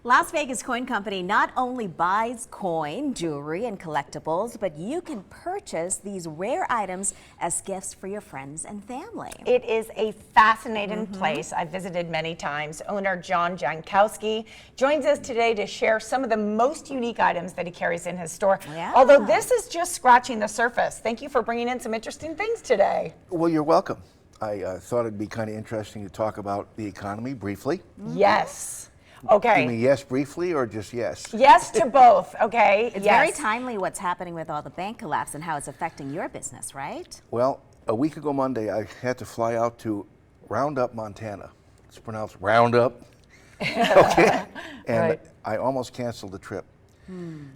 Las Vegas Coin Company not only buys coin, jewelry, and collectibles, but you can purchase these rare items as gifts for your friends and family. It is a fascinating place I've visited many times. Owner John Jankowski joins us today to share some of the most unique items that he carries in his store. Yeah. Although this is just scratching the surface. Thank you for bringing in some interesting things today. Well, you're welcome. I thought it'd be kind of interesting to talk about the economy briefly. Yes. Okay. You mean yes briefly or just yes? Yes to both, okay? It's yes. very timely what's happening with all the bank collapse and how it's affecting your business, right? Well, a week ago Monday, I had to fly out to Roundup, Montana. It's pronounced Roundup. Okay. And Right. I almost canceled the trip.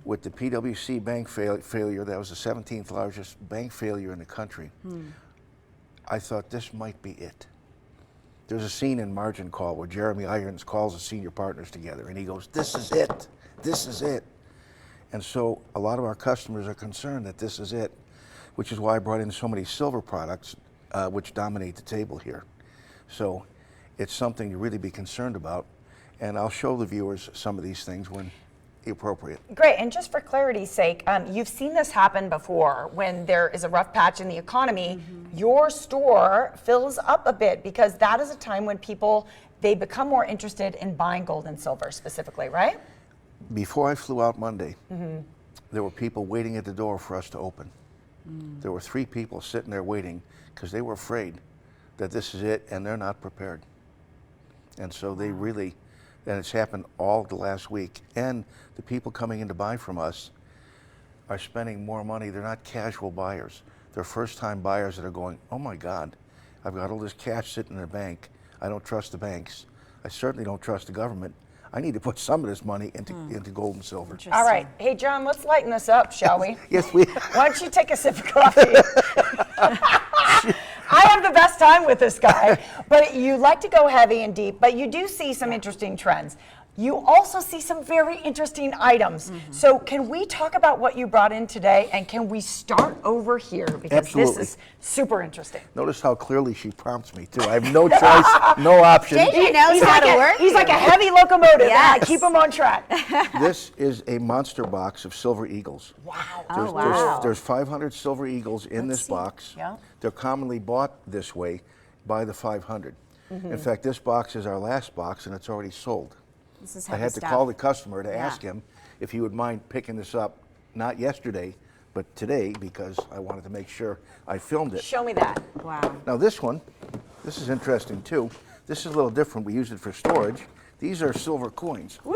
With the PwC bank failure, that was the 17th largest bank failure in the country. I thought this might be it. There's a scene in Margin Call where Jeremy Irons calls the senior partners together and he goes, "This is it, this is it." And so a lot of our customers are concerned that this is it, which is why I brought in so many silver products, which dominate the table here. So it's something to really be concerned about. And I'll show the viewers some of these things when appropriate. Great, and just for clarity's sake, you've seen this happen before when there is a rough patch in the economy. Your store fills up a bit because that is a time when people, they become more interested in buying gold and silver specifically, right? Before I flew out Monday, there were people waiting at the door for us to open. There were 3 people sitting there waiting because they were afraid that this is it and they're not prepared. And so they really, and it's happened all the last week. And the people coming in to buy from us are spending more money. They're not casual buyers. They're first-time buyers that are going, "Oh my God, I've got all this cash sitting in the bank. I don't trust the banks. I certainly don't trust the government. I need to put some of this money into gold and silver." All right, hey John, let's lighten this up, shall we? Yes, we. Why don't you take a sip of coffee? I have the best time with this guy, but you like to go heavy and deep, but you do see some interesting trends. You also see some very interesting items. So can we talk about what you brought in today, and can we start over here? Because Absolutely. this is super interesting. Notice how clearly she prompts me too. I have no choice, no option. JJ knows how to work. He's like a heavy locomotive. Yes. Keep him on track. This is a monster box of silver eagles. Wow. Oh, wow. There's 500 silver eagles in this box. Yeah. They're commonly bought this way by the 500. In fact, this box is our last box and it's already sold. This is I heavy had to stuff. call the customer to Yeah. ask him if he would mind picking this up, not yesterday, but today, because I wanted to make sure I filmed it. Show me that. Wow. Now this one, this is interesting too. This is a little different. We use it for storage. These are silver coins. Woohoo!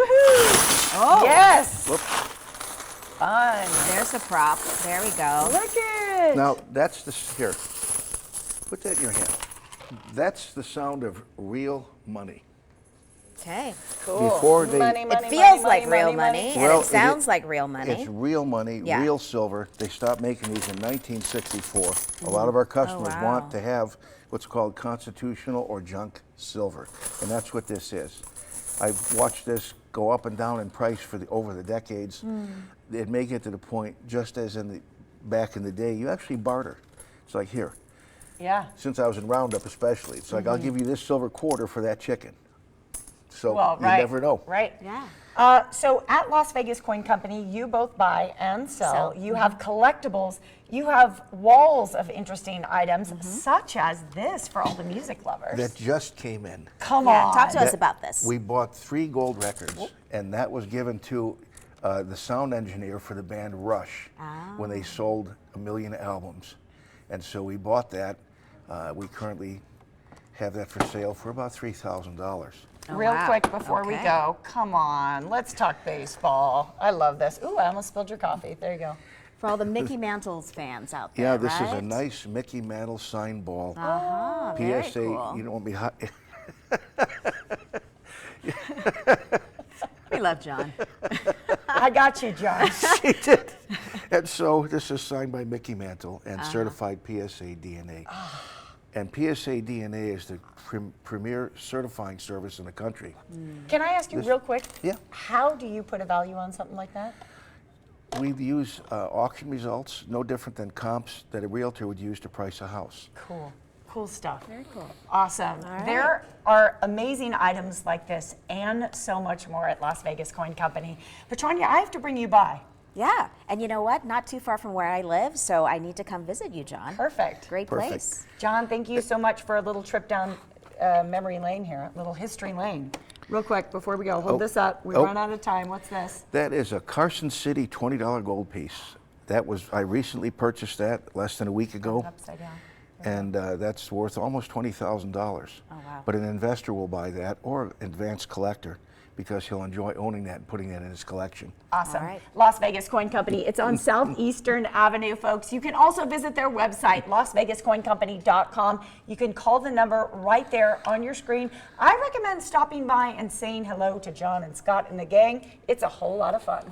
Oh. Yes. Whoop. Fun. There's the prop. There we go. Look it. Now that's the, here, put that in your hand. That's the sound of real money. Okay. Cool. Before they- Money, It money, feels money, like money, real money. money, Well, and it sounds like real money. It's real money, Yeah. real silver. They stopped making these in 1964. A lot of our customers wow. want to have what's called constitutional or junk silver, and that's what this is. I've watched this go up and down in price over the decades. It may get to the point, just as back in the day, you actually barter. It's like, here, Yeah. since I was in Roundup especially, it's like, I'll give you this silver quarter for that chicken. So Well, you right. never know. Right. Yeah. So at Las Vegas Coin Company, you both buy and sell. Sell. You have collectibles. You have walls of interesting items, such as this for all the music lovers. That just came in. Come Yeah, on. talk to us That- about this. We bought 3 gold records, and that was given to the sound engineer for the band Rush when they sold 1 million albums. And so we bought that. We currently have that for sale for about $3,000. Oh, Real wow. quick before we Okay. go, come on, let's talk baseball. I love this. Ooh, I almost spilled your coffee. There you go. For all the Mickey Mantles fans out there, Yeah, this is a right? nice Mickey Mantle signed ball. Uh-huh, very PSA, cool. you don't want me hot. We love John. I got you, John. She did. And so this is signed by Mickey Mantle and certified PSA DNA. And PSA DNA is the premier certifying service in the country. Can I ask you real quick? Yeah. How do you put a value on something like that? We use auction results, no different than comps that a realtor would use to price a house. Cool. Cool stuff. Very cool. Awesome. right. There are amazing items like this and so much more at Las Vegas Coin Company. Petronia, I have to bring you by. Yeah, and you know what? Not too far from where I live, so I need to come visit you, John. Perfect. Great Perfect. place. John, thank you so much for a little trip down memory lane here, a little history lane. Real quick, before we go, hold this up. We run out of time. What's this? That is a Carson City $20 gold piece. I recently purchased that less than a week ago. Upside down. And that's worth almost $20,000. Oh, wow. But an investor will buy that, or an advanced collector, because he'll enjoy owning that and putting that in his collection. Awesome. All right. Las Vegas Coin Company. It's on Southeastern Avenue, folks. You can also visit their website, lasvegascoincompany.com. You can call the number right there on your screen. I recommend stopping by and saying hello to John and Scott and the gang. It's a whole lot of fun.